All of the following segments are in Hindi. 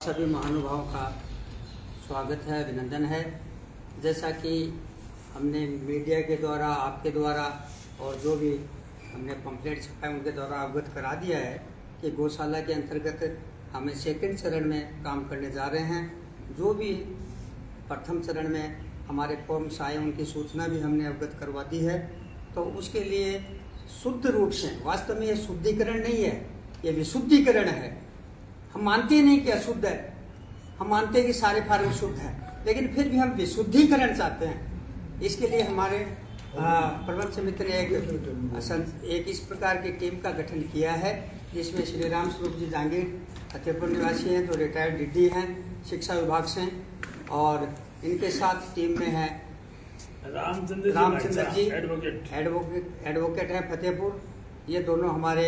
सभी महानुभावों का स्वागत है, अभिनंदन है। जैसा कि हमने मीडिया के द्वारा, आपके द्वारा और जो भी हमने पंपलेट छपाए उनके द्वारा अवगत करा दिया है कि गौशाला के अंतर्गत हमें सेकंड चरण में काम करने जा रहे हैं। जो भी प्रथम चरण में हमारे फॉर्म्स आए उनकी सूचना भी हमने अवगत करवा दी है। तो उसके लिए शुद्ध रूप से, वास्तव में ये शुद्धिकरण नहीं है, ये विशुद्धिकरण है। हम मानते ही नहीं कि अशुद्ध है, हम मानते हैं कि सारे फार्म शुद्ध है, लेकिन फिर भी हम विशुद्धिकरण चाहते हैं। इसके लिए हमारे प्रबंध समिति ने एक इस प्रकार की टीम का गठन किया है, जिसमें श्री राम स्वरूप जी जांगीर फतेहपुर निवासी हैं, जो रिटायर्ड डीडी हैं शिक्षा विभाग से, और इनके साथ टीम में है रामचंद्र जी एडवोकेट है फतेहपुर। ये दोनों हमारे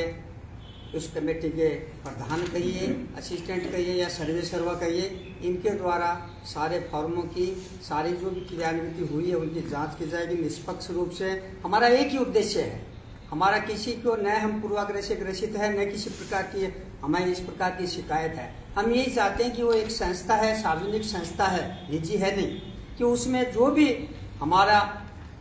उस कमेटी के प्रधान कहिए, असिस्टेंट कहिए या सर्वे सर्वा कहिए। इनके द्वारा सारे फॉर्मों की सारी जो भी क्रियान्विति हुई है उनकी जांच की जाएगी निष्पक्ष रूप से। हमारा एक ही उद्देश्य है, हमारा किसी को न हम पूर्वाग्रह से ग्रसित है, न किसी प्रकार की हमें इस प्रकार की शिकायत है। हम यही चाहते हैं कि वो एक संस्था है, सार्वजनिक संस्था है, निजी है नहीं, कि उसमें जो भी हमारा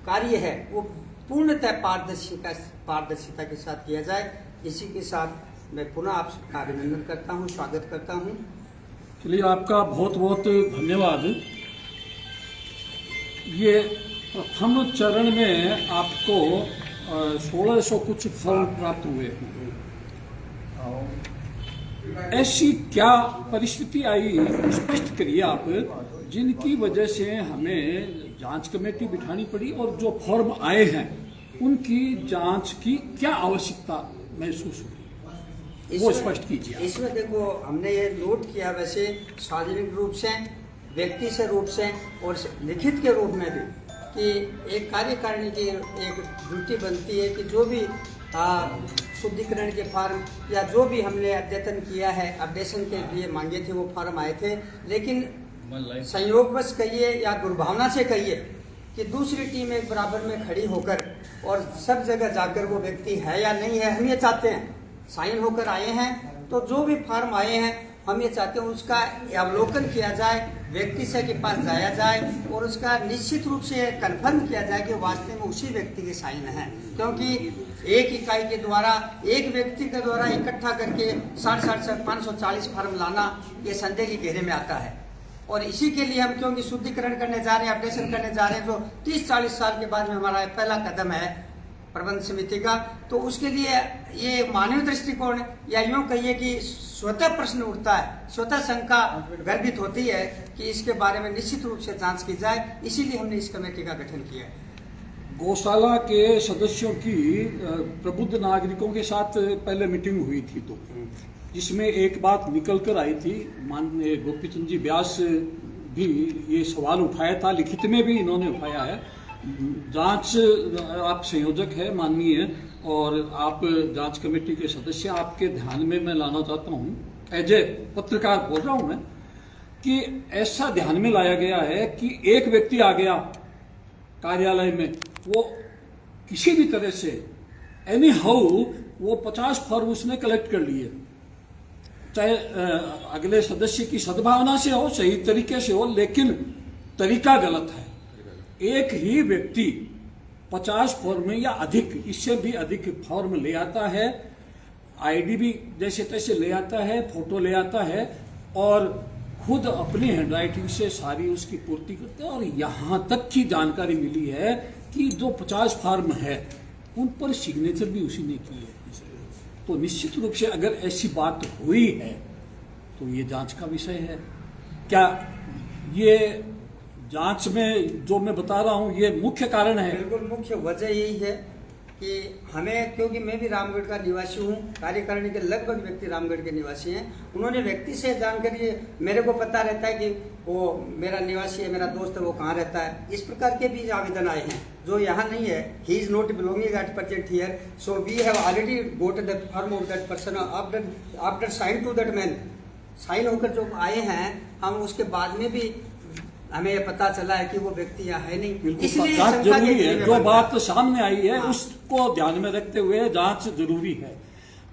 कार्य है वो पूर्णतः पारदर्शिता के साथ किया जाए। इसी के साथ मैं पुनः आप सबका अभिनंदन करता हूं, स्वागत करता हूं। चलिए, आपका बहुत बहुत धन्यवाद। ये प्रथम चरण में आपको 1600 कुछ फॉर्म प्राप्त हुए। ऐसी क्या परिस्थिति आई, स्पष्ट करिए आप, जिनकी वजह से हमें जांच कमेटी बिठानी पड़ी, और जो फॉर्म आए हैं उनकी जांच की क्या आवश्यकता महसूस हुई, वो स्पष्ट कीजिए। इसमें देखो, हमने ये नोट किया, वैसे सार्वजनिक रूप से, व्यक्ति से रूप से और लिखित के रूप में भी, कि एक कार्यकारिणी की एक ड्यूटी बनती है कि जो भी शुद्धिकरण के फॉर्म या जो भी हमने अद्यतन किया है, अपडेशन के लिए मांगे थे, वो फॉर्म आए थे, लेकिन संयोगवश कहिए या दुर्भावना से कहिए कि दूसरी टीम एक बराबर में खड़ी होकर और सब जगह जाकर वो व्यक्ति है या नहीं है, हम ये चाहते हैं। साइन होकर आए हैं तो जो भी फॉर्म आए हैं हम ये चाहते हैं उसका अवलोकन किया जाए, व्यक्ति से के पास जाया जाए और उसका निश्चित रूप से कन्फर्म किया जाए कि वास्तव में उसी व्यक्ति के साइन है। क्योंकि एक इकाई के द्वारा, एक व्यक्ति के द्वारा इकट्ठा करके 540 फॉर्म लाना, ये संदेह के घेरे में आता है। और इसी के लिए हम, क्योंकि शुद्धिकरण करने जा रहे हैं, अपडेशन करने जा रहे हैं, जो 30-40 साल के बाद में हमारा पहला कदम है प्रबंध समिति का, तो उसके लिए ये मानवीय दृष्टिकोण, या यूं कहिए कि स्वतः प्रश्न उठता है, स्वतः शंका गर्भित होती है कि इसके बारे में निश्चित रूप से जांच की जाए। इसीलिए हमने इस कमेटी का गठन किया है। गौशाला के सदस्यों की प्रबुद्ध नागरिकों के साथ पहले मीटिंग हुई थी, तो जिसमें एक बात निकल कर आई थी, माननीय गोपीचंद जी व्यास भी ये सवाल उठाया था, लिखित में भी इन्होंने उठाया है। जांच, आप संयोजक है माननीय, और आप जांच कमेटी के सदस्य, आपके ध्यान में मैं लाना चाहता हूँ, एज ए पत्रकार बोल रहा हूँ मैं, कि ऐसा ध्यान में लाया गया है कि एक व्यक्ति आ गया कार्यालय में, वो किसी भी तरह से एनी हाउ वो 50 फॉर्म उसने कलेक्ट कर लिए, चाहे अगले सदस्य की सद्भावना से हो, सही तरीके से हो, लेकिन तरीका गलत है। एक ही व्यक्ति 50 फॉर्म या अधिक, इससे भी अधिक फॉर्म ले आता है, आईडी भी जैसे तैसे ले आता है, फोटो ले आता है, और खुद अपनी हैंडराइटिंग से सारी उसकी पूर्ति करते हैं। और यहां तक की जानकारी मिली है कि जो 50 फॉर्म है उन पर सिग्नेचर भी उसी ने की है। तो निश्चित रूप से अगर ऐसी बात हुई है तो ये जांच का विषय है। क्या ये जांच में जो मैं बता रहा हूं ये मुख्य कारण है? बिल्कुल मुख्य वजह यही है कि हमें, क्योंकि मैं भी रामगढ़ का निवासी हूँ, कार्यकारिणी के लगभग व्यक्ति रामगढ़ के निवासी हैं, उन्होंने व्यक्ति से जानकारी, मेरे को पता रहता है कि वो मेरा निवासी है, मेरा दोस्त है, वो कहाँ रहता है। इस प्रकार के भी आवेदन आए हैं जो यहाँ नहीं है, he is not belonging at present here, so we have already got the form of that person after sign to that man. Sign होकर जो आए हैं, हम उसके बाद में भी हमें पता चला है कि वो व्यक्ति यहाँ है नहीं, इसलिए जरूरी है। जो बात सामने आई है उसको ध्यान में रखते हुए जांच जरूरी है।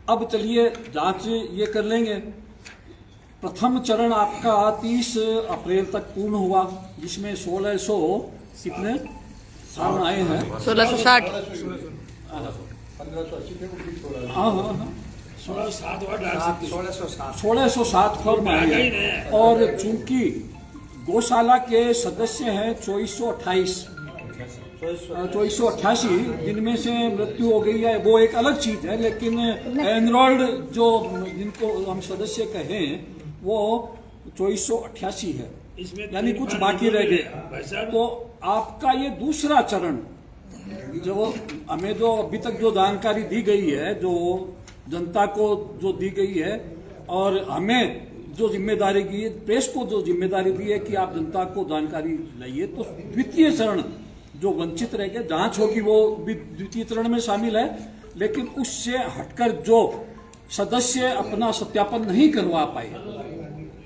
अब चलिए जांच ये कर लेंगे, प्रथम चरण आपका 30 अप्रैल तक पूर्ण हुआ, जिसमें 1600 कितने फॉर्म आए हैं? 1660। हाँ हाँ हाँ 1607 फॉर्म आए हैं। और चूंकि गौशाला के सदस्य हैं 2488, जिनमें से मृत्यु हो गई है, वो एक अलग चीज है, लेकिन एनरोल्ड जो जिनको हम सदस्य कहें वो 2488 है, यानी कुछ बाकी रह गए। तो आपका ये दूसरा चरण, जो हमें जो अभी तक जो जानकारी दी गई है, जो जनता को जो दी गई है, और हमें जो जिम्मेदारी की, प्रेस को जो जिम्मेदारी दी है कि आप जनता को जानकारी लाइए, तो द्वितीय चरण जो वंचित रह गए, जांच होगी, वो भी द्वितीय चरण में शामिल है। लेकिन उससे हटकर जो सदस्य अपना सत्यापन नहीं करवा पाए,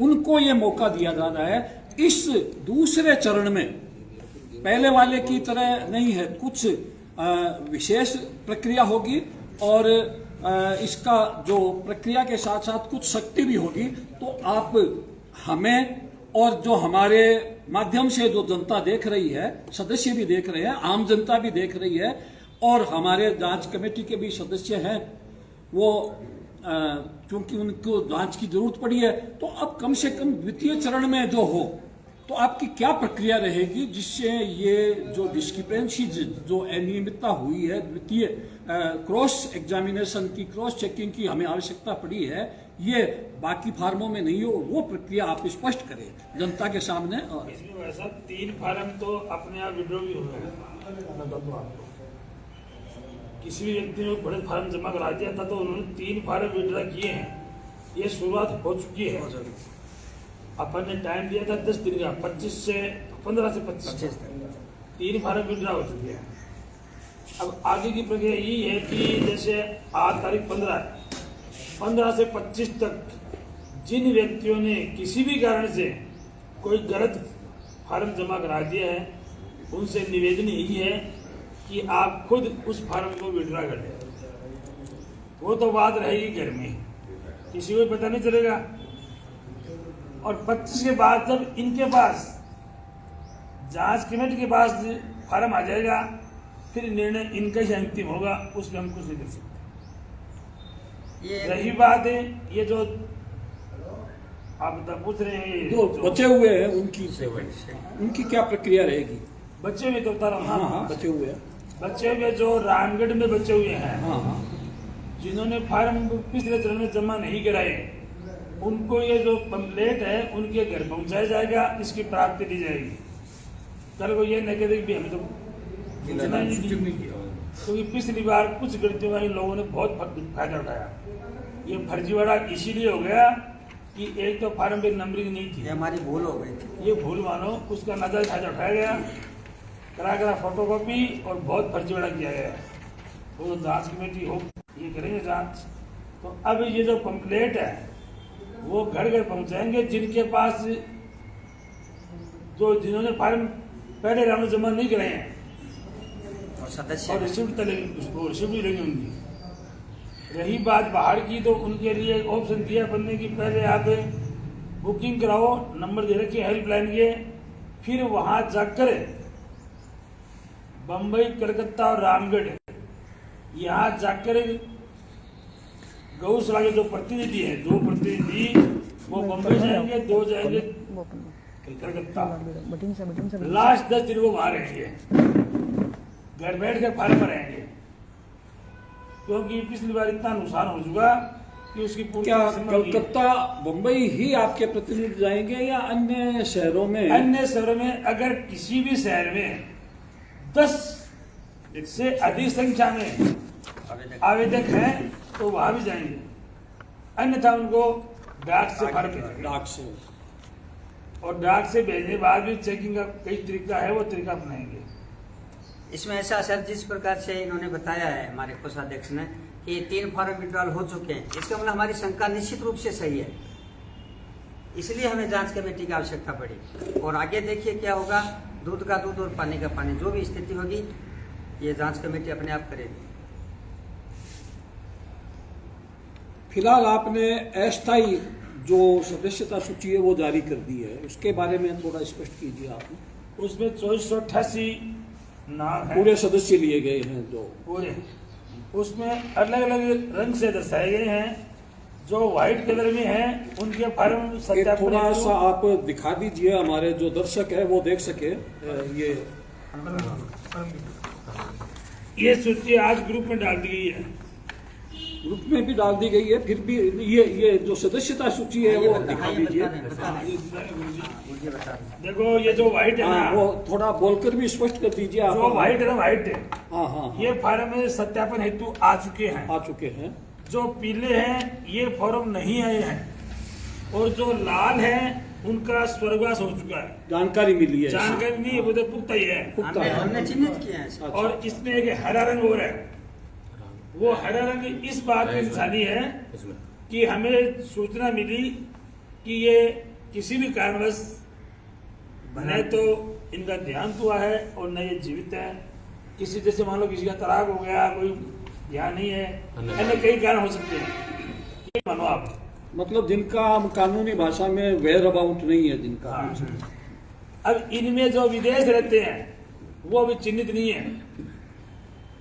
उनको ये मौका दिया जा रहा है। इस दूसरे चरण में पहले वाले की तरह नहीं है, कुछ विशेष प्रक्रिया होगी, और इसका जो प्रक्रिया के साथ साथ कुछ शक्ति भी होगी। तो आप हमें और जो हमारे माध्यम से जो जनता देख रही है, सदस्य भी देख रहे हैं, आम जनता भी देख रही है, और हमारे जांच कमेटी के भी सदस्य हैं, वो क्योंकि उनको जांच की जरूरत पड़ी है, तो अब कम से कम द्वितीय चरण में जो हो, तो आपकी क्या प्रक्रिया रहेगी जिससे ये जो डिस्क्रिपेंसी, जो अनियमितता हुई है, द्वितीय क्रॉस एग्जामिनेशन की, क्रॉस चेकिंग की हमें आवश्यकता पड़ी है, ये बाकी फार्मों में नहीं हो, वो प्रक्रिया आप स्पष्ट करें जनता के सामने। और इसमें वैसा 3 फार्म तो अपने आप विड्रॉ भी हो गए। किसी भी व्यक्ति ने बड़े फार्म जमा करा दिया था तो उन्होंने 3 फार्म विड्रॉ किए हैं, ये शुरुआत हो चुकी है। अपन ने टाइम दिया था 10 दिन का, 15 से 25 तक 3 फार्म विड्रॉ हो चुके हैं। अब आगे की प्रक्रिया यही है कि जैसे आज तारीख 15 से 25 तक जिन व्यक्तियों ने किसी भी कारण से कोई गलत फार्म जमा करा दिया है, उनसे निवेदन यही है कि आप खुद उस फार्म को विड्रॉ कर लें। वो तो बात रहेगी घर में, किसी को पता नहीं चलेगा। और 25 के बाद जब इनके पास, जांच कमेटी के पास फार्म आ जाएगा, फिर निर्णय इनका ही अंतिम होगा, उसमें हम कुछ नहीं कर सकते। रही बात है ये जो आप पूछ रहे हैं, जो बचे हुए हैं उनकी क्या प्रक्रिया रहेगी? बच्चे हुए तो बता रहा हूँ। हाँ, बचे हुए हैं, बच्चे हुए जो रामगढ़ में बचे हुए हैं, हाँ, जिन्होंने फार्म पिछले चरण में जमा नहीं कराए, उनको ये जो पंपलेट है उनके घर पहुंचाया जाएगा, इसकी प्राप्ति दी जाएगी। कल को ये न कहे कि हमें तो क्योंकि पिछली बार कुछ गलतियों का इन लोगों ने बहुत फायदा उठाया। ये फर्जीवाड़ा इसीलिए हो गया कि एक तो फार्म पे नंबरिंग नहीं थी, ये हमारी भूल हो गई थी, ये भूल मानो, उसका नाजायज फायदा उठाया गया, करा फोटोकॉपी, और बहुत फर्जीवाड़ा किया गया। वो जांच कमेटी हो, ये करेंगे जांच। तो अब ये जो पंपलेट है वो घर घर पहुंचाएंगे, जिनके पास जिन्होंने फार्म पहले राउंड में जमा नहीं कराए हैं, और सदस्य और रिसिप्ट रिसिप्ट भी लेंगे उनकी। रही बात बाहर की, तो उनके लिए ऑप्शन दिया बनने की, पहले आप बुकिंग कराओ, नंबर दे रखे हेल्पलाइन के, फिर वहां जाकर बम्बई, कलकत्ता और रामगढ़, यहाँ जाकर गौशाला के जो प्रतिनिधि है, 2 प्रतिनिधि वो बम्बई जाएंगे, 2 जाएंगे कलकत्ता। लास्ट 10 दिन वो वहां रहेंगे, घर बैठ कर फार्म भरेंगे, क्योंकि पिछली बार इतना नुकसान हो चुका कि उसकी पूरी। क्या कलकत्ता, मुंबई ही आपके प्रतिनिधि जाएंगे या अन्य शहरों में? अन्य शहरों में अगर किसी भी शहर में 10 से अधिक संख्या में आवेदक हैं तो वहां भी जाएंगे, अन्यथा उनको डाक से फार्म भेजेंगे। डाक से, और डाक से भेजने के बाद भी चेकिंग का कई तरीका है, वो तरीका अपनाएंगे। इसमें ऐसा सर, जिस प्रकार से इन्होंने बताया है हमारे कोषाध्यक्ष ने कि 3 फार्म विड्रॉल हो चुके हैं, इसका मतलब हमारी शंका निश्चित रूप से सही है, इसलिए हमें जांच कमेटी की आवश्यकता पड़ी। और आगे देखिए क्या होगा, दूध का दूध और पानी का पानी, जो भी स्थिति होगी ये जांच कमेटी अपने आप करेगी। फिलहाल आपने अस्थायी जो सदस्यता सूची है वो जारी कर दी है, उसके बारे में थोड़ा स्पष्ट कीजिए आप। उसमें 2488 नाम है पूरे सदस्य लिए गए हैं जो पूरे, उसमें अलग अलग रंग से दर्शाए गए हैं। जो व्हाइट कलर में है उनके फार्म एक सत्यापन थोड़ा हेतु सा आप दिखा दीजिए, हमारे जो दर्शक है वो देख सके। ये सूची आज ग्रुप में डाल दी गई है। ग्रुप में भी डाल दी गई है, फिर भी ये जो सदस्यता सूची है वो दिखा दीजिए। देखो ये जो व्हाइट है हाँ, ना, वो थोड़ा बोलकर भी स्पष्ट कर दीजिए आप। जो व्हाइट है ना, व्हाइट है, हाँ हाँ ये फार्म में सत्यापन हेतु आ चुके हैं। आ चुके हैं। जो पीले हैं ये फॉर्म नहीं आए हैं, और जो लाल हैं उनका स्वर्गवास हो चुका है। जानकारी मिली है। जानकारी नहीं है, वो तो पुख्ता ही है। हमने चिन्हित किया है सर। और इसमें एक हरा रंग और है, वो हरा रंग इस बात की निशानी है कि हमें सूचना मिली कि ये किसी भी कारणवश न तो इनका देहांत हुआ है और न ये जीवित है। किसी जैसे मान लो किसी का तलाक हो गया, कोई ध्यान नहीं है, अन्य कई कारण हो सकते हैं। ये मानो आप, मतलब जिनका कानूनी भाषा में वेयर अबाउट नहीं है जिनका। हाँ। अब इनमें जो विदेश रहते हैं वो अभी चिन्हित नहीं है,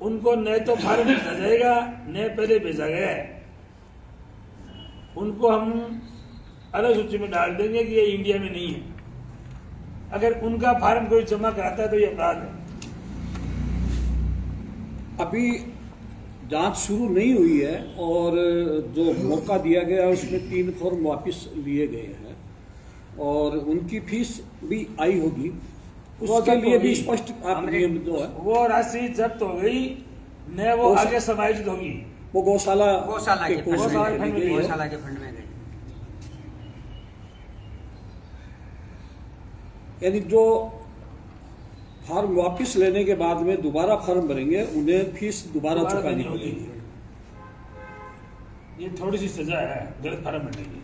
उनको न तो फार्म भेजा जाएगा न पहले भेजा गया है। उनको हम अलग सूची में डाल देंगे कि ये इंडिया में नहीं है। अगर उनका फार्म कोई जमा कराता है तो ये अपराध है। अभी जांच शुरू नहीं हुई है और जो मौका दिया गया है उसमें 3 फॉर्म वापस लिए गए हैं और उनकी फीस भी आई होगी, उसके लिए भी स्पष्ट आप नियम जो है वो राशि जब्त हो गई, न वो आगे समायोजित होगी। वो गौशाला के कोष में गौशाला चली गई है। गौशाला के फंड में गई। यानी जो फार्म वापस लेने के बाद में दोबारा फार्म भरेंगे उन्हें फीस दोबारा चुकानी पड़ेगी। ये थोड़ी सी सजा है गलत फार्म भरने की।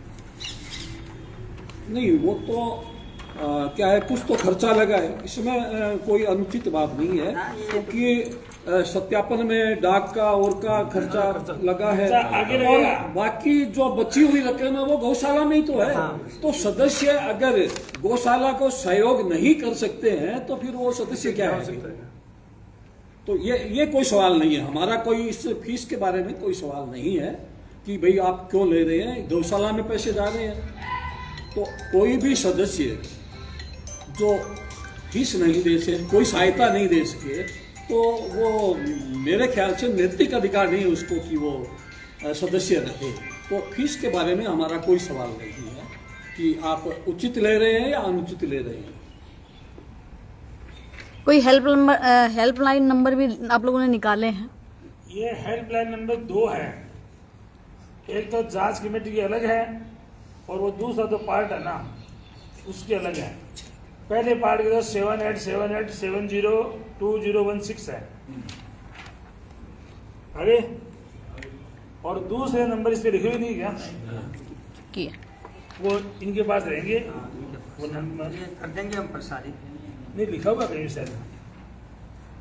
नहीं वो तो क्या है, कुछ तो खर्चा लगा है, इसमें कोई अनुचित बात नहीं है, क्योंकि सत्यापन में डाक का और का खर्चा लगा है। आगे और लगेगा। बाकी जो बची हुई रकम है वो गौशाला में ही तो है। तो सदस्य अगर गौशाला को सहयोग नहीं कर सकते हैं तो फिर वो सदस्य क्या है? तो ये कोई सवाल नहीं है हमारा, कोई इस फीस के बारे में कोई सवाल नहीं है कि भाई आप क्यों ले रहे हैं, गौशाला में पैसे जा रहे हैं। तो कोई भी सदस्य जो फीस नहीं दे सके, कोई सहायता नहीं दे सके, तो वो मेरे ख्याल से नैतिक अधिकार नहीं है उसको कि वो सदस्य रहे। तो फीस के बारे में हमारा कोई सवाल नहीं है कि आप उचित ले रहे हैं या अनुचित ले रहे हैं। कोई हेल्पलाइन नंबर भी आप लोगों ने निकाले हैं? ये हेल्पलाइन नंबर 2 है। एक तो जांच कमेटी की अलग है और वो दूसरा तो पार्ट है ना उसके अलग है। पहले पार्ट के तो 7878702016 है अरे, और दूसरे नंबर इस पे लिखे हुए नहीं क्या? किए वो इनके पास रहेंगे, वो नंबर ये कर देंगे हम प्रसारित। नहीं लिखा हुआ कहीं सर,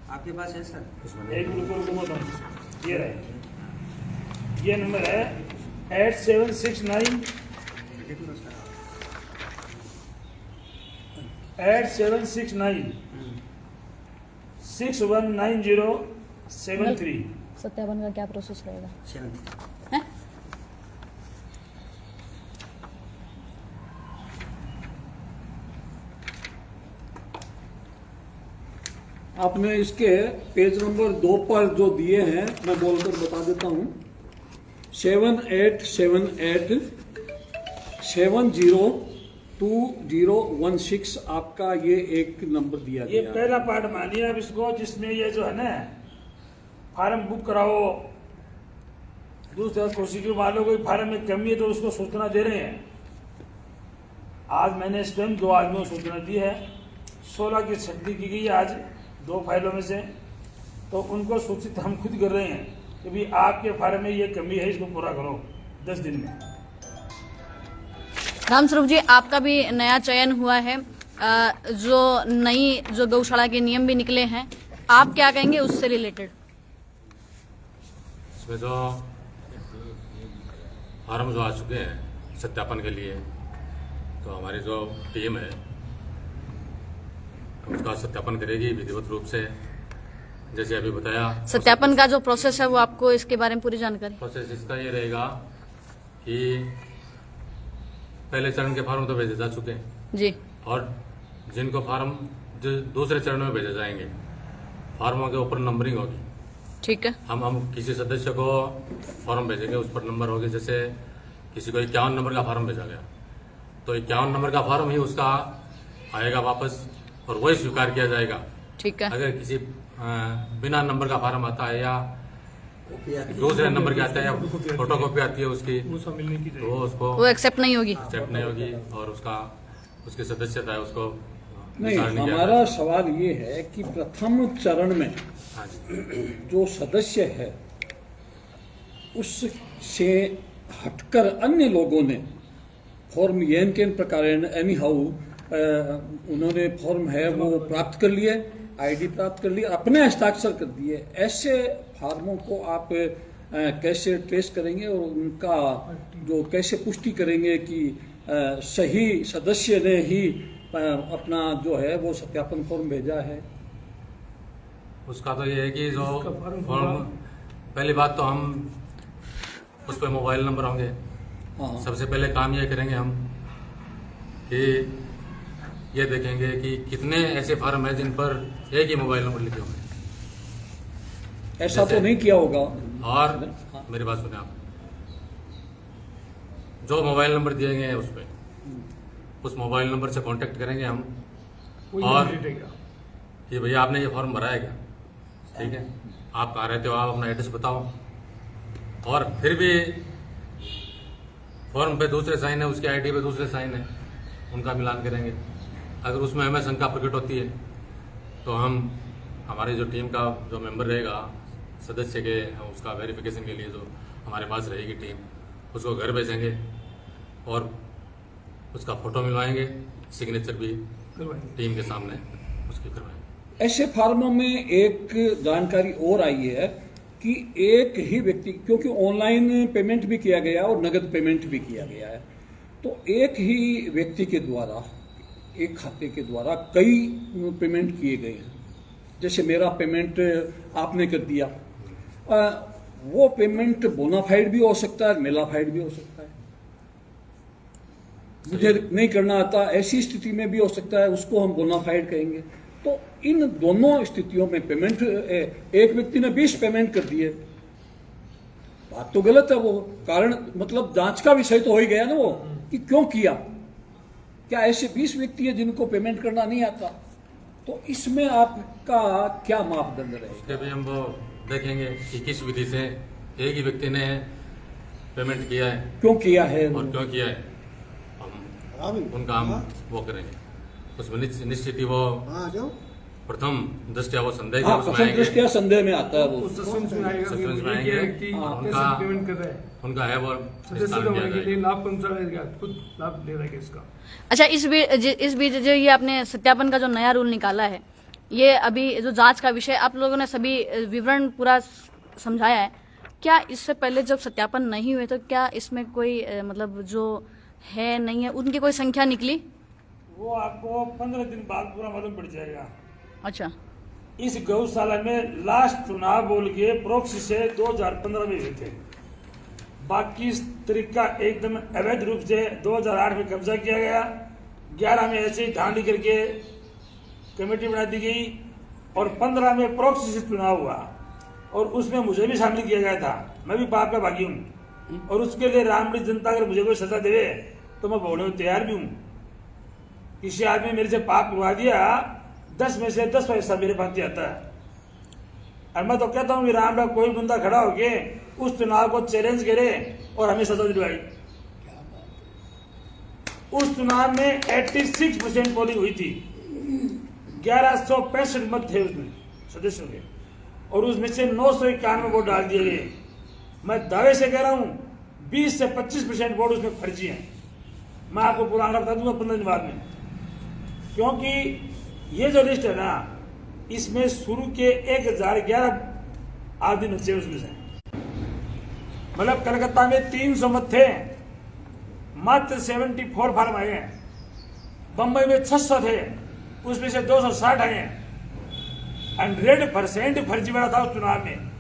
आपके पास है सर? एक रुको ये रहे, ये नंबर है 8769 619073। सत्यापन का क्या प्रोसेस रहेगा? 70। हैं? आपने इसके पेज नंबर 2 पर जो दिए हैं मैं बोलकर बता देता हूं। 7878702016 आपका ये एक नंबर दिया ये गया। पहला पार्ट मानिए आप इसको, जिसमें ये जो है ना फार्म बुक कराओ। दूसरा कोशिश की मान लो कोई फार्म में कमी है तो उसको सूचना दे रहे हैं। आज मैंने स्वयं 2 आदमियों को सूचना दी है। 16 की छट्टी की गई आज 2 फाइलों में से, तो उनको सूचित हम खुद कर रहे हैं कि भाई आपके फार्म में ये कमी है, इसको पूरा करो 10 दिन में। रामस्वरूप जी, आपका भी नया चयन हुआ है, जो गौशाला के नियम भी निकले हैं, आप क्या कहेंगे उससे रिलेटेड? इसमें जो फार्म जो आ चुके हैं सत्यापन के लिए। तो हमारी जो टीम है उसका सत्यापन करेगी विधिवत रूप से, जैसे अभी बताया। सत्यापन का जो प्रोसेस है वो आपको इसके बारे में पूरी जानकारी? प्रोसेस इसका ये रहेगा कि पहले चरण के फार्म तो भेजे जा चुके हैं जी, और जिनको फार्म जो दूसरे चरण में भेजे जाएंगे, फार्मों के ऊपर नंबरिंग होगी। ठीक है। हम किसी सदस्य को फॉर्म भेजेंगे, उस पर नंबर होगी। जैसे किसी को 51 नंबर का फॉर्म भेजा गया तो 51 नंबर का फॉर्म ही उसका आएगा वापस और वही स्वीकार किया जाएगा। ठीक है। अगर किसी बिना नंबर का फॉर्म आता है या दूसरे नंबर के आता है या फोटोकॉपी आती है उसकी, तो उसको वो एक्सेप्ट नहीं होगी। एक्सेप्ट नहीं होगी और उसकी सदस्यता है उसको नहीं, विचारणा किया हमारा सवाल ये है कि प्रथम चरण में हाँ जी। जो सदस्य है उससे हटकर अन्य लोगों ने फॉर्म येन केन प्रकार एनी हाउ उन्होंने फॉर्म है वो प्राप्त कर लिए, आईडी प्राप्त कर लिए, अपने हस्ताक्षर कर दिए। ऐसे फार्मों को आप कैसे ट्रेस करेंगे और उनका जो कैसे पुष्टि करेंगे कि सही सदस्य ने ही अपना जो है वो सत्यापन फॉर्म भेजा है? उसका तो ये है कि जो फॉर्म, पहली बात तो हम उस पर मोबाइल नंबर होंगे। हाँ, सबसे पहले काम ये करेंगे हम कि ये देखेंगे कि कितने ऐसे फार्म है जिन पर एक ही मोबाइल नंबर लिखे हुए हैं। ऐसा तो जैसे- नहीं किया होगा। और मेरी बात सुने आप, जो मोबाइल नंबर दिए गए हैं उस पर उस मोबाइल नंबर से कांटेक्ट करेंगे हम और कि भैया आपने ये फॉर्म भरा है क्या, ठीक है, आप कहाँ रहते हो, आप अपना एड्रेस बताओ। और फिर भी फॉर्म पे दूसरे साइन है, उसके आईडी पे दूसरे साइन है, उनका मिलान करेंगे। अगर उसमें हमें शंका प्रकट होती है तो हम हमारी जो टीम का जो मेंबर रहेगा सदस्य के, उसका वेरिफिकेशन के लिए जो हमारे पास रहेगी टीम, उसको घर भेजेंगे और उसका फोटो मिलवाएंगे, सिग्नेचर भी टीम के सामने उसकी करवाएंगे। ऐसे फार्मों में एक जानकारी और आई है कि एक ही व्यक्ति, क्योंकि ऑनलाइन पेमेंट भी किया गया और नगद पेमेंट भी किया गया है, तो एक ही व्यक्ति के द्वारा, एक खाते के द्वारा कई पेमेंट किए गए हैं। जैसे मेरा पेमेंट आपने कर दिया, वो पेमेंट बोनाफाइड भी हो सकता है, मेलाफाइड भी हो सकता है। मुझे नहीं करना आता, ऐसी स्थिति में भी हो सकता है, उसको हम बोनाफाइड कहेंगे। तो इन दोनों स्थितियों में पेमेंट, एक व्यक्ति ने 20 पेमेंट कर दिए, बात तो गलत है। वो कारण मतलब जांच का विषय तो हो ही गया ना वो, कि क्यों किया। क्या ऐसे 20 व्यक्ति है जिनको पेमेंट करना नहीं आता? तो इसमें आपका क्या मापदंड रहेगा? उसके भी हम वो देखेंगे कि किस विधि से एक ही व्यक्ति ने पेमेंट किया है, क्यों किया है और क्यों किया है, हम उनका हम वो करेंगे। उसमें निश्चित ही वो प्रथम दृष्टया वो संदेह हाँ, उसमें प्रथम आएंगे, दृष्टिया संदेह में आता है वो। सस्पेंस में आएंगे। उनका है वो निस्तारण किया जाएगा। अच्छा, इस बीच जो ये आपने सत्यापन का जो नया रूल निकाला है, ये अभी जो जांच का विषय आप लोगों ने सभी विवरण पूरा समझाया है, क्या इससे पहले जब सत्यापन नहीं हुए तो क्या इसमें कोई मतलब जो है नहीं है उनकी कोई संख्या निकली? वो आपको 15 दिन बाद पूरा मालूम पड़ जाएगा। अच्छा, इस गौशाला में लास्ट चुनाव बोल के प्रोक्सी से 2015 में हुए थे। बाकी इस तरीका एकदम अवैध रूप से 2008 में कब्जा किया गया, 11 में ऐसे ही धांधली करके कमेटी बना दी गई और 15 में प्रोक्सी से चुनाव हुआ और उसमें मुझे भी शामिल किया गया था। मैं भी पाप का भागी हूँ और उसके लिए रामड़ी जनता अगर मुझे कोई सजा देवे तो मैं बोलने को तैयार भी हूँ। किसी आदमी मेरे से पाप करवा दिया, 10 में से 10 पैसा मेरे पास आता है। और मैं तो कहता हूँ राम का कोई बंदा खड़ा होके उस चुनाव को चैलेंज करे और हमें सजा दिलवाई। उस चुनाव में 86% पोलिंग हुई थी, 1165 मत थे उसमें सदस्यों के और उसमें से 991 वोट डाल दिए गए। मैं दावे से कह रहा हूँ 20 से 25% वोट उसमें फर्जी हैं। मैं आपको पूरा आंकड़ा बता दूंगा 15 दिन बाद में, क्योंकि ये जो लिस्ट है ना, इसमें शुरू के 1011 आदमी बचे उसमें से। मतलब कलकत्ता में 300 मत थे, मात्र 74 फार्म आए हैं। बम्बई में 600 थे, उसमें से 260 आए हैं। 100% फर्जीवाड़ा था उस चुनाव में,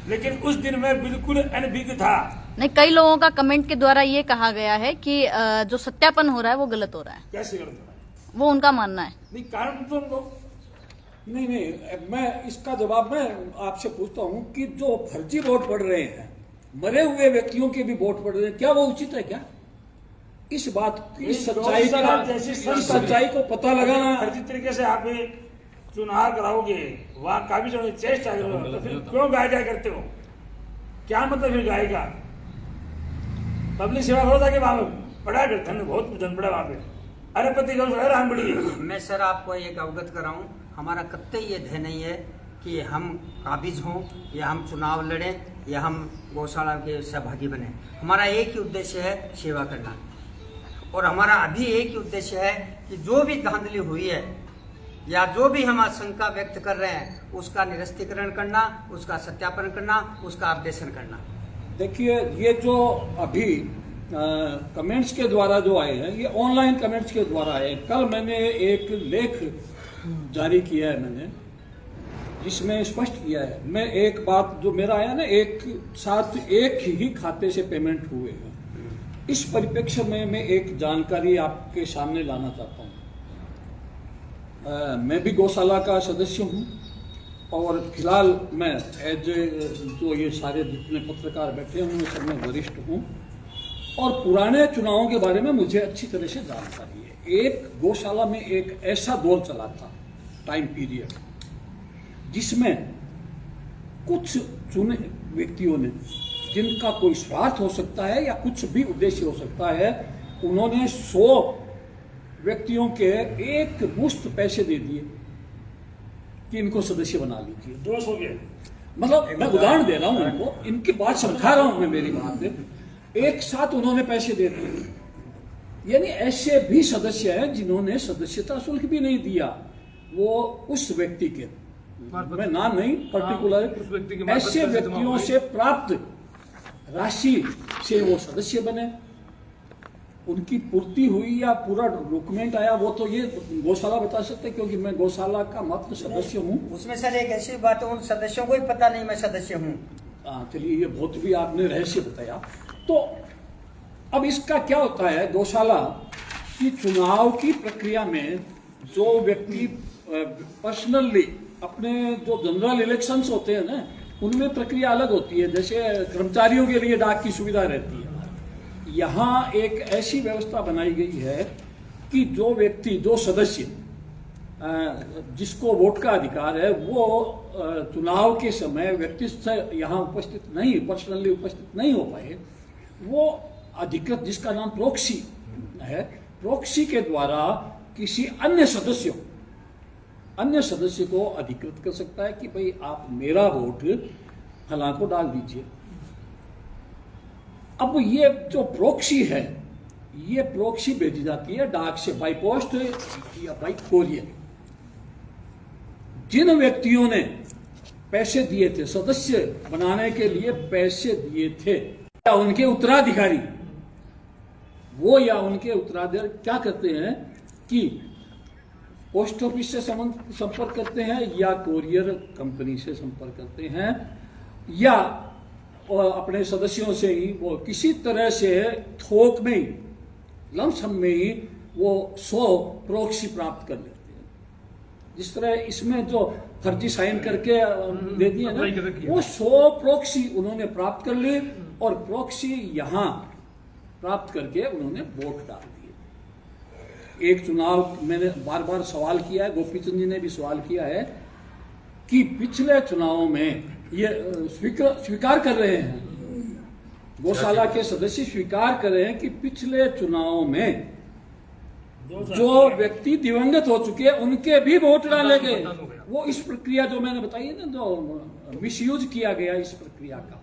लेकिन उस दिन में बिल्कुल अनभिज्ञ था। नहीं, कई लोगों का कमेंट के द्वारा ये कहा गया है कि जो सत्यापन हो रहा है वो गलत हो रहा है, कैसे गलत हो रहा है? वो उनका मानना है। नहीं, कारण तो उनको नहीं, मैं इसका जवाब मैं आपसे पूछता हूं कि जो फर्जी वोट पड़ रहे हैं, मरे हुए व्यक्तियों के भी वोट पड़ रहे हैं, क्या वो उचित है क्या? इस बात की सच्चाई को पता लगाना। फर्जी तरीके से आप चुनाव कराओगे, वहां काबिज होने की चेष्टा करोगे, तो फिर क्यों गाया करते हो? क्या मतलब फिर गायेगा? पब्लिक सेवा करो ताकि वहां पढ़ा कर धन, बहुत धन पड़ा वहां पे। अरे पति राम बड़ी है। मैं सर आपको एक अवगत कराऊं, हमारा कतई ये ध्येय नहीं है कि हम काबिज हों या हम चुनाव लड़ें या हम गौशाला के सहभागी बने। हमारा एक ही उद्देश्य है सेवा करना, और हमारा अभी एक ही उद्देश्य है कि जो भी धांधली हुई है या जो भी हम आशंका व्यक्त कर रहे हैं उसका निरस्तीकरण करना, उसका सत्यापन करना, उसका अपडेशन करना। देखिए, ये जो अभी कमेंट्स के द्वारा जो आए हैं, ये ऑनलाइन कमेंट्स के द्वारा आए हैं। कल मैंने एक लेख जारी किया है मैंने, जिसमें स्पष्ट किया है, मैं एक बात जो मेरा आया ना, एक साथ एक ही खाते से पेमेंट हुए हैं, इस परिप्रेक्ष्य में मैं एक जानकारी आपके सामने लाना चाहता हूँ। मैं भी गौशाला का सदस्य हूँ, और फिलहाल मैं एज जो ये सारे जितने पत्रकार बैठे हैं उनमें सब मैं वरिष्ठ हूँ, और पुराने चुनावों के बारे में मुझे अच्छी तरह से जानकारी है। एक गौशाला में एक ऐसा दौर चला था, टाइम पीरियड, जिसमें कुछ चुने व्यक्तियों ने, जिनका कोई स्वार्थ हो सकता है या कुछ भी उद्देश्य हो सकता है, उन्होंने 100 व्यक्तियों के एक मुश्त पैसे दे दिए कि इनको सदस्य बना लीजिए। 200 के मतलब मैं उदाहरण दे रहा हूं उनको, इनकी बात समझा रहा हूं मैं, मेरी बात है। एक साथ उन्होंने पैसे दे दिए। यानी ऐसे भी सदस्य हैं जिन्होंने सदस्यता शुल्क भी नहीं दिया, वो उस व्यक्ति के, मैं नाम नहीं पर्टिकुलर, ऐसे व्यक्तियों से प्राप्त राशि से वो सदस्य बने। उनकी पूर्ति हुई या पूरा डॉक्यूमेंट आया, वो तो ये गौशाला बता सकते हैं, क्योंकि मैं गौशाला का मात्र सदस्य हूँ। उसमें सर एक ऐसी बात है, उन सदस्यों को ही पता नहीं मैं सदस्य हूँ। चलिए, ये बहुत भी आपने रहस्य बताया। तो अब इसका क्या होता है, गौशाला की चुनाव की प्रक्रिया में जो व्यक्ति पर्सनली अपने जो जनरल इलेक्शंस होते हैं ना, उनमें प्रक्रिया अलग होती है। जैसे कर्मचारियों के लिए डाक की सुविधा रहती है, यहाँ एक ऐसी व्यवस्था बनाई गई है कि जो व्यक्ति, जो सदस्य जिसको वोट का अधिकार है, वो चुनाव के समय व्यक्ति से यहाँ उपस्थित नहीं, पर्सनली उपस्थित नहीं हो पाए, वो अधिकृत, जिसका नाम प्रॉक्सी है, प्रॉक्सी के द्वारा किसी अन्य सदस्य को अधिकृत कर सकता है कि भाई आप मेरा वोट फलां को डाल दीजिए। अब ये जो प्रॉक्सी है, ये प्रॉक्सी भेजी जाती है डाक से, बाई पोस्ट या बाई कोरियर। जिन व्यक्तियों ने पैसे दिए थे, सदस्य बनाने के लिए पैसे दिए थे, या उनके उत्तराधिकारी, वो या उनके उत्तराधिकारी क्या करते हैं कि पोस्ट ऑफिस से संपर्क करते हैं, या कोरियर कंपनी से संपर्क करते हैं, या अपने सदस्यों से ही वो किसी तरह से थोक में ही, लमसम में ही वो 100 प्रॉक्सी प्राप्त कर लेते हैं। जिस तरह इसमें जो फर्जी साइन करके दे दिए ना, वो 100 प्रॉक्सी उन्होंने प्राप्त कर ली, और प्रॉक्सी यहाँ प्राप्त करके उन्होंने वोट डाल दिए। एक चुनाव मैंने बार बार सवाल किया है, गोपीचंद जी ने भी सवाल किया है कि पिछले चुनावों में ये स्वीकार कर रहे हैं, गौशाला के सदस्य स्वीकार कर रहे हैं कि पिछले चुनावों में जो व्यक्ति दिवंगत हो चुके हैं उनके भी वोट डाले गए। वो इस प्रक्रिया जो मैंने बताई है ना, जो मिसयूज किया गया इस प्रक्रिया का,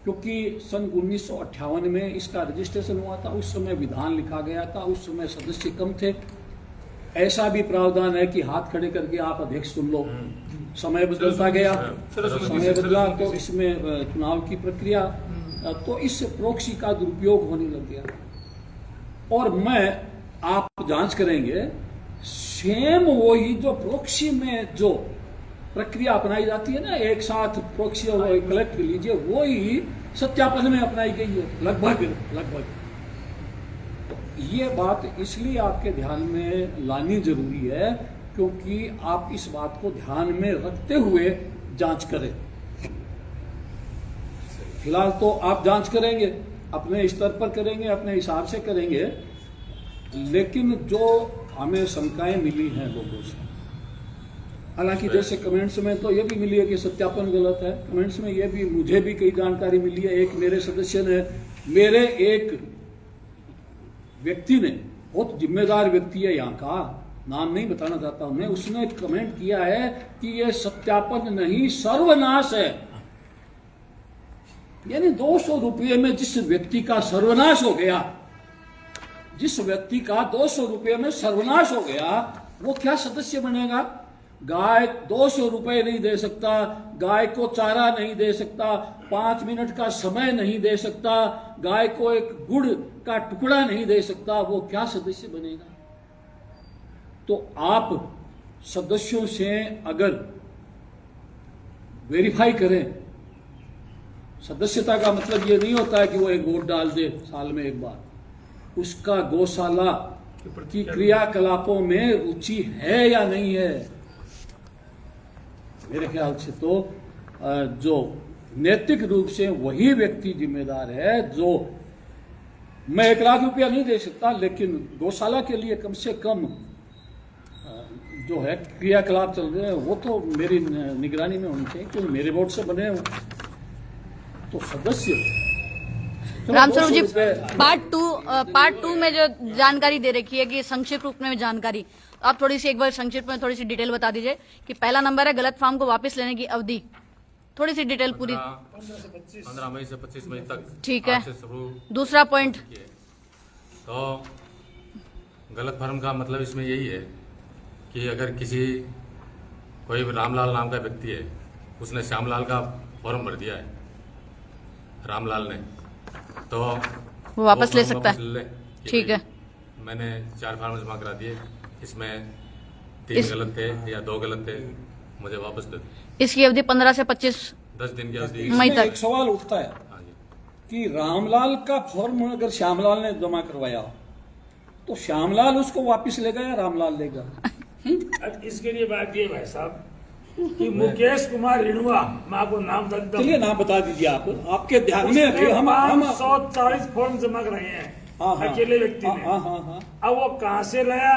क्योंकि सन 1958 में इसका रजिस्ट्रेशन हुआ था, उस समय विधान लिखा गया था, उस समय सदस्य कम थे। ऐसा भी प्रावधान है कि हाथ खड़े करके आप अध्यक्ष चुन लो। समय बदलता गया, समय बदला तो इसमें चुनाव की प्रक्रिया, तो इस प्रॉक्सी का दुरुपयोग होने लग गया। और मैं आप जांच करेंगे सेम वही जो प्रोक्सी में जो प्रक्रिया अपनाई जाती है ना, एक साथ प्रोक्सी और कलेक्ट कर लीजिए, वही सत्यापन में अपनाई गई है लगभग। तो ये बात इसलिए आपके ध्यान में लानी जरूरी है क्योंकि आप इस बात को ध्यान में रखते हुए जांच करें। फिलहाल तो आप जांच करेंगे, अपने स्तर पर करेंगे, अपने हिसाब से करेंगे, लेकिन जो हमें शंकाएं मिली हैं लोगों से, हालांकि जैसे कमेंट्स में तो ये भी मिली है कि सत्यापन गलत है, कमेंट्स में ये भी मुझे भी कई जानकारी मिली है। एक मेरे सदस्य ने, मेरे एक व्यक्ति ने, बहुत जिम्मेदार व्यक्ति है यहाँ का, नाम नहीं बताना चाहता हूं मैं, उसने कमेंट किया है कि ये सत्यापन नहीं सर्वनाश है। यानी 200 रुपये में जिस व्यक्ति का सर्वनाश हो गया, जिस व्यक्ति का 200 रुपये में सर्वनाश हो गया, वो क्या सदस्य बनेगा? गाय 200 रुपये नहीं दे सकता, गाय को चारा नहीं दे सकता, 5 मिनट का समय नहीं दे सकता, गाय को एक गुड़ का टुकड़ा नहीं दे सकता, वो क्या सदस्य बनेगा? तो आप सदस्यों से अगर वेरीफाई करें, सदस्यता का मतलब ये नहीं होता है कि वो एक वोट डाल दे साल में एक बार, उसका गौशाला की क्रियाकलापों में रुचि है या नहीं है। मेरे ख्याल से तो जो नैतिक रूप से वही व्यक्ति जिम्मेदार है जो, मैं 1 लाख रुपया नहीं दे सकता, लेकिन गौशाला के लिए कम से कम जो है क्रियाकलाप चल रहे हैं वो तो मेरी निगरानी में होनी चाहिए क्योंकि मेरे वोट से बने हैं। तो सदस्य रामस्वरूप जी, पार्ट टू में जो जानकारी दे रखी है कि संक्षिप्त रूप में जानकारी, आप थोड़ी सी एक बार संक्षिप्त में थोड़ी सी डिटेल बता दीजिए कि पहला नंबर है गलत फॉर्म को वापस लेने की अवधि, थोड़ी सी डिटेल पूरी। 15 मई से 25 मई तक। ठीक है। दूसरा पॉइंट, तो गलत फॉर्म का मतलब इसमें यही है कि अगर कोई रामलाल नाम का व्यक्ति है, उसने श्यामलाल का फॉर्म भर दिया है रामलाल ने, तो वो वापस ले सकता है। ठीक है, मैंने 4 फॉर्म जमा करा दिए, इसमें 3 गलत थे या 2 गलत थे, मुझे वापस दे दो। इसकी अवधि 15 से 25 10 दिन की अवधि। मई तक। एक सवाल उठता है कि रामलाल का फॉर्म अगर श्यामलाल ने जमा करवाया तो श्यामलाल उसको वापस लेगा या रामलाल लेगा? अब इसके लिए बात ये भाई साहब कि मुकेश कुमार रिणुआ, मैं आपको नाम बता देता हूँ। चलिए नाम बता दीजिए, आप आपके ध्यान में है। हम 540 फॉर्म जमा कराए हैं अकेले व्यक्ति ने। अब वो कहाँ से लाया,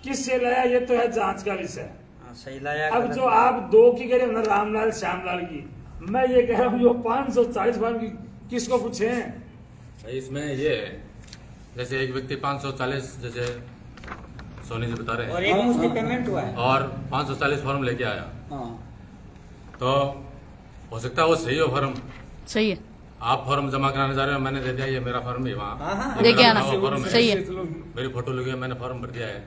किससे लाया, ये तो है जांच का विषय। सही लाया। अब जो आप 2 की करें ना, रामलाल श्यामलाल की, मैं ये कह रहा हूँ 540 फॉर्म की किसको पूछे हैं? इसमें ये है, जैसे एक व्यक्ति 540, जैसे सोनी जी बता रहे हैं, और एक मुश्त पेमेंट हुआ है और 540 फॉर्म लेके आया, तो हो सकता है वो सही हो फॉर्म। सही है। आप फॉर्म जमा कराने जा रहे हो, मैंने दे दिया, ये मेरा फॉर्म है, वहाँ लेके आना फॉर्म सही है। मेरी फोटो लगी है, मैंने फॉर्म भर दिया है,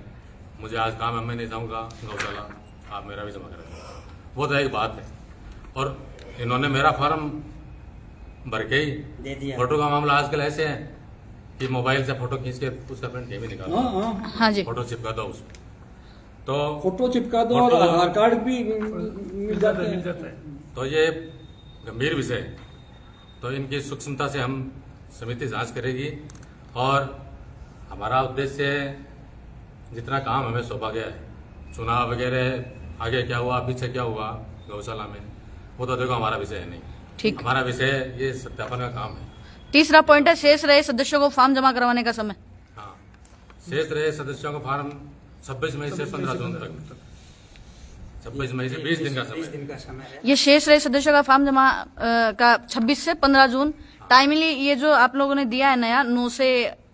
मुझे आज काम है, मैं नहीं जाऊँगा गौशाला, आप मेरा भी जमा करेंगे, वो तो एक बात है। और इन्होंने मेरा फॉर्म भर के ही दे दिया। फोटो का मामला आजकल ऐसे है कि मोबाइल से फोटो खींच के उसका प्रिंट भी निकालो, हाँ जी, फोटो चिपका दो उसमें, तो फोटो चिपका दो और आधार कार्ड भी मिल जाता है। तो ये गंभीर विषय है, तो इनकी सूक्ष्मता से हम समिति जांच करेगी और हमारा उद्देश्य है जितना काम हमें सौंपा गया है, चुनाव वगैरह आगे क्या हुआ पीछे क्या हुआ गौशाला में, वो तो देखो हमारा विषय है नहीं। ठीक, हमारा विषय ये सत्यापन का काम है। तीसरा पॉइंट है शेष रहे सदस्यों को फॉर्म जमा करवाने का समय। हाँ, शेष रहे सदस्यों का फॉर्म 26 मई से 15 जून तक, 26 मई से 20 दिन का समय। 20 दिन का समय है। ये शेष रहे सदस्यों का फॉर्म जमा का 26 से 15 जून टाइमली, ये जो आप लोगों ने दिया है नया 9 से,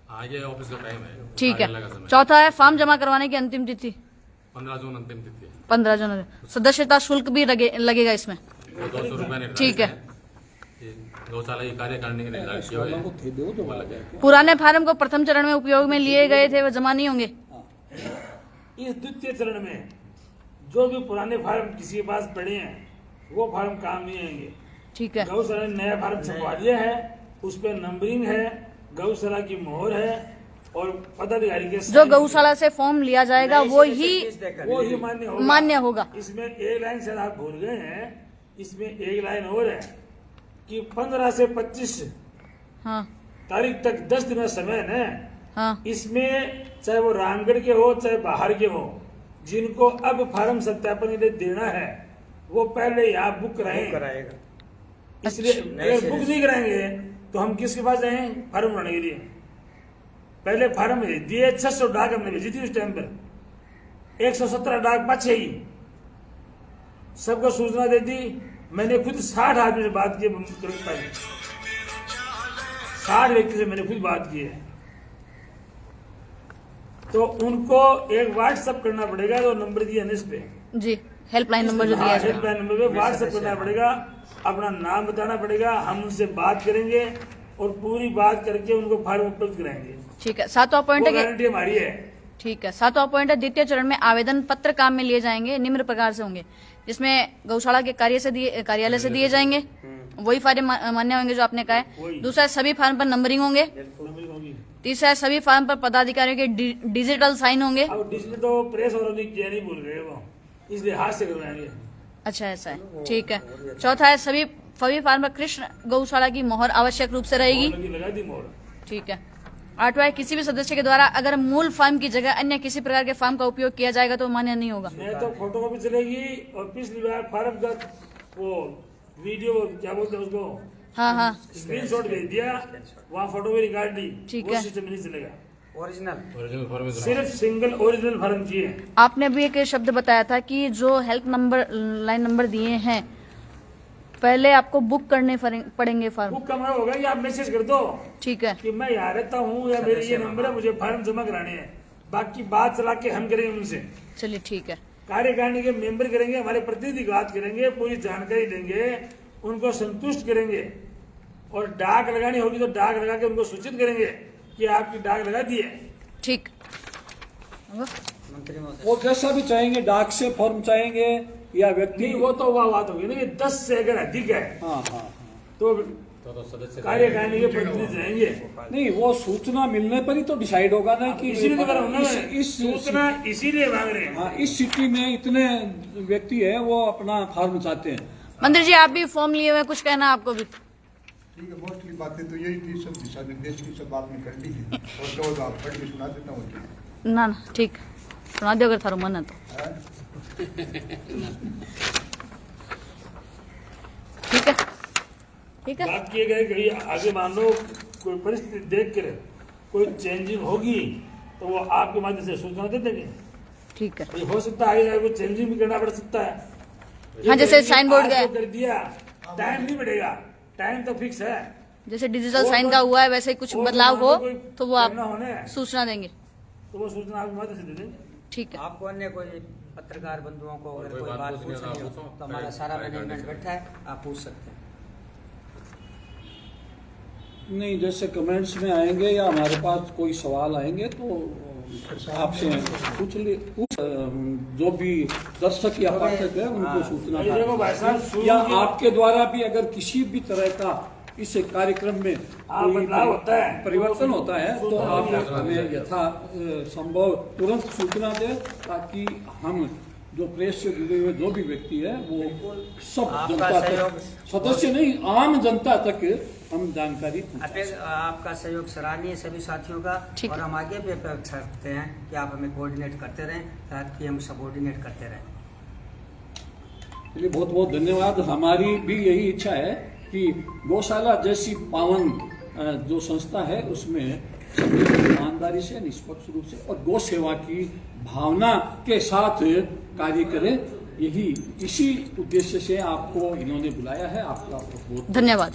हाँ ये ऑफिस का टाइम है। ठीक है। कार्यालय का समय। चौथा है फॉर्म जमा करवाने की अंतिम तिथि 15 जून अंतिम तिथि है। 15 जून। सदस्यता शुल्क भी लगेगा इसमें। 200 रुपए निर्धारित ठीक है। गौशाला की कार्यकारिणी के निर्धारित किए हुए हैं। पुराने फार्म को प्रथम चरण में उपयोग में लिए गए थे, वो जमा नहीं होंगे। इस द्वितीय चरण में जो भी पुराने फार्म किसी के पास पड़े हैं वो फार्म काम नहीं आएंगे। ठीक है। गौशाला ने नया फार्म छपवा दिया है, उस पर नंबरिंग है, गौशाला की मोहर है और पदाधिकारी के जो गौशाला से फॉर्म लिया जाएगा नए वो सिरे से ही फीस देकर वो ही मान्य मान्य होगा। इसमें एक लाइन शायद आप भूल गए हैं, इसमें एक लाइन और है कि 15 से 25 हाँ तारीख तक 10 दिन का समय है। हाँ इसमें चाहे वो रामगढ़ के हो चाहे बाहर के हो, जिनको अब फार्म सत्यापन के लिए देना है वो पहले यहाँ बुक कराएं। कराएगा। इसलिए नए अगर सिरे बुक से। नहीं कराएंगे तो हम किसके पास जाएं फार्म भरने के लिए? पहले फार्म भेज दिए, 600 डाक हमने भेजी थी उस टाइम पर, 117 डाक पछे ही सबको सूचना दे दी। मैंने खुद 60 आदमी से बात की, 60 व्यक्ति से मैंने खुद बात की है। तो उनको एक व्हाट्सएप करना पड़ेगा, जो नंबर दिया है इस पे, जी, हेल्पलाइन नंबर जो दिया है। हेल्पलाइन नंबर पे व्हाट्सएप करना पड़ेगा, अपना नाम बताना पड़ेगा, हम उनसे बात करेंगे और पूरी बात करके उनको फार्म उपलब्ध कराएंगे। ठीक है, 7वां पॉइंट वो है कि गारंटी हमारी है। ठीक है, 7वां पॉइंट है द्वितीय चरण में आवेदन पत्र काम में लिए जाएंगे, निम्न प्रकार से होंगे, जिसमें गौशाला के कार्यालय से दिए जाएंगे, वही फार्म मान्य होंगे जो आपने कहा है। वही। दूसरा, सभी फार्म पर नंबरिंग होंगे। नंबरिंग होगी। तीसरा, सभी फार्म पर पदाधिकारियों के डिजिटल साइन होंगे। अब डिजिटल तो प्रेस और किया नहीं भूल गए वो, इसलिए हाथ से करवाएंगे। अच्छा, ऐसा है, ठीक है। चौथा है सभी फार्म पर कृष्ण गौशाला की मोहर आवश्यक रूप से रहेगी। लगा दी मोहर। ठीक है। 8वां है किसी भी सदस्य के द्वारा अगर मूल फार्म की जगह अन्य किसी प्रकार के फार्म का उपयोग किया जाएगा तो मान्य नहीं होगा। नहीं तो फोटो कॉपी चलेगी, और पिछली बार फार्म का वो वीडियो क्या बोलते हैं उसको, हाँ हाँ, स्क्रीनशॉट भेज दिया, वहाँ फोटो भी रिकॉर्ड दी, ठीक वो है। सिस्टम नहीं चलेगा। ओरिजिनल फॉर्म सिर्फ सिंगल ओरिजिनल फार्म चाहिए। आपने भी एक शब्द बताया था कि जो हेल्प नंबर लाइन नंबर दिए हैं पहले आपको बुक करने पड़ेंगे फार्म। बुक कमरा होगा या आप मैसेज कर दो ठीक है, कि मैं यहाँ रहता हूँ या मेरे ये नंबर है, मुझे फार्म जमा कराने हैं, बाकी बात चला के हम करेंगे उनसे। चलिए ठीक है। कार्यकारिणी के मेंबर करेंगे, हमारे प्रतिनिधि बात करेंगे, पूरी जानकारी देंगे, उनको संतुष्ट करेंगे, और डाक लगानी होगी तो डाक लगा के उनको सूचित करेंगे कि आपकी डाक लगा दी है। ठीक, मंत्री महोदय, वो जैसा भी चाहेंगे, डाक से फॉर्म चाहेंगे या व्यक्ति। नहीं, वो तो वह बात होगी ना कि 10 से अगर अधिक है हाँ हाँ हाँ। तो तो सदस्य कार्यकारिणी के प्रतिनिधि रहेंगे। नहीं, वो सूचना मिलने पर ही तो डिसाइड होगा ना कि इसीलिए तो कर रहा हूं ना इस, मैं, इस सूचना इसीलिए मांग रहे हैं। हाँ, इस सिटी में इतने व्यक्ति है वो अपना फार्म चाहते हैं। मंत्री जी आप भी फॉर्म लिए हुए, कुछ कहना आपको भी? ठीक है, मोस्टली बातें तो यही थी, सब दिशा निर्देश की सब बात में कर ली थी, और तो आप पढ़ के सुना देता हूँ। ना ना, ठीक, सुना दो अगर थारो मन है तो। ठीक है, ठीक है। बाकी अगर कहीं आगे मान लो कोई परिस्थिति देख कर कोई चेंजिंग होगी तो वो आपके माध्यम से सूचना दे देंगे। ठीक है, ये हो सकता है आगे जाके कोई चेंजिंग भी करना पड़ सकता है। हाँ, जैसे साइन बोर्ड आज का है। तो कर दिया, टाइम नहीं बढ़ेगा, टाइम तो फिक्स है। जैसे डिजिटल वो साइन तो- का हुआ है वैसे ही कुछ वो तो बदलाव हो मान लो कोई तो वो करना होना है, आप सूचना देंगे। तो वो सूचना आपके माध्यम से दे देंगे। ठीक है, आपको अन्य कोई पत्रकार बंधुओं को अगर कोई कोई बात बात पूछनी हो तो पूछनी हो आप पूछो। तो हमारा सारा कार्यकारिणी मैनेजमेंट से। बैठा है, आप पूछ सकते हैं। नहीं, जैसे कमेंट्स में आएंगे या हमारे पास कोई सवाल आएंगे तो आपसे जो भी दर्शक या पाठक है उनको सूचना ये देखो भाई साहब, शुरू या में- आपके द्वारा भी अगर किसी भी तरह का इस कार्यक्रम में हाँ, कोई बदलाव होता है, परिवर्तन होता है तो सूचना आप दें। हमें यथा संभव तुरंत सूचना दें, ताकि हम जो प्रेस से जुड़े हुए जो भी व्यक्ति है वो सब आपका जनता सहयोग- तक, सदस्य नहीं आम जनता तक हम जानकारी पहुंचाएं। आपका सहयोग सराहनीय है सभी साथियों का, ठीक और है। हम आगे भी अपेक्षा रखते हैं कि आप हमें कोऑर्डिनेट करते रहें, ताकि हम सबऑर्डिनेट करते रहें। चलिए, बहुत बहुत धन्यवाद। हमारी भी यही इच्छा है कि गौशाला जैसी पावन जो संस्था है उसमें सभी ईमानदारी से, निष्पक्ष रूप से और गौ सेवा की भावना के साथ कार्य करें। इसी उद्देश्य से आपको इन्होंने बुलाया है। आपका बहुत बहुत धन्यवाद।